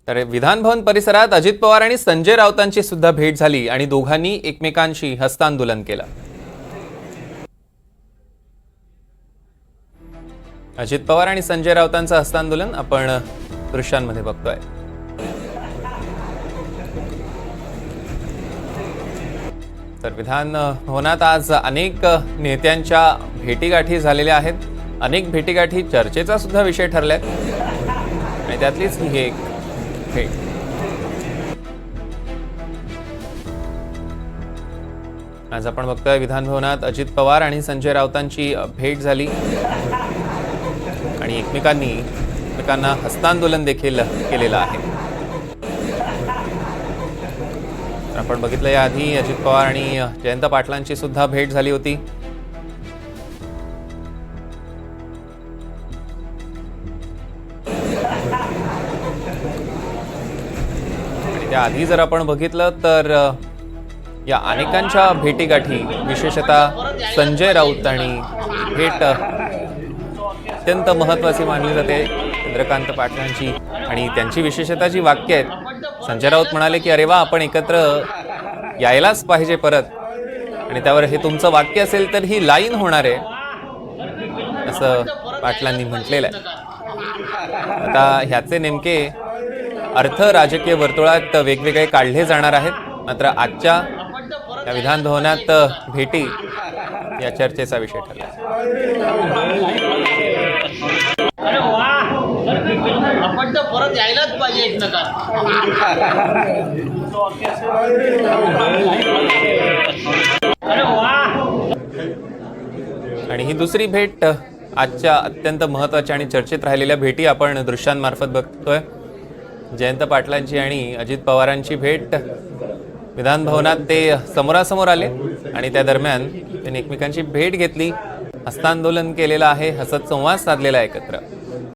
तर विधान भवन परिसरात अजित पवार आणि संजय राऊतांची सुद्धा भेट झाली आणि दोघांनी एकमेकांशी हस्तांदोलन केलं। अजित पवार आणि संजय राऊतांचं हस्तांदोलन आपण दृश्यांमध्ये बघतोय। तर विधान भवनात आज अनेक नेत्यांच्या भेटीगाठी झालेल्या आहेत। अनेक भेटीगाठी चर्चेचा सुद्धा विषय ठरलाय आणि त्यातलीच ही एक भेट। आज आपण बघतोय विधान भवनात अजित पवार आणि संजय राऊतांची भेट झाली आणि एकमेकांना हस्तांदोलन देखील केलेलं आहे। आपण बघितलं याआधी अजित पवार आणि जयंत पाटलांची सुद्धा भेट झाली होती। आणि त्याआधी जर आपण बघितलं तर या अनेकांच्या भेटीगाठी विशेषतः संजय राऊत आणि भेट अत्यंत महत्त्वाची मानली जाते चंद्रकांत पाटलांची आणि त्यांची विशेषतः जी वाक्य आहेत। संजय राऊत म्हणाले की अरे वा आपण एकत्र यायलाच पाहिजे परत आणि त्यावर हे तुमचं वाक्य असेल तर ही लाईन होणार आहे असं पाटलांनी म्हटलेलं आहे। आता ह्याचे नेमके अर्थ राजकीय वर्तुळात वेगवेगळे काढले जाणार आहेत। मात्र आजच्या या विधान भवनात भेटी या चर्चेचा विषय ठरला। आपण तर परत यायलाच पाहिजे एकमेकांना। आणि ही दुसरी भेट आजच्या अत्यंत महत्त्वाच्या आणि चर्चेत राहिलेल्या भेटी आपण दृश्यांमार्फत बघतोय। जयंत पाटलांची आणि अजित पवारांची भेट विधान भवनात ते समोरासमोर आले आणि त्या दरम्यान त्यांनी एकमेकांची भेट घेतली, हस्तांदोलन केलेलं आहे, हसत संवाद साधलेला आहे एकत्र।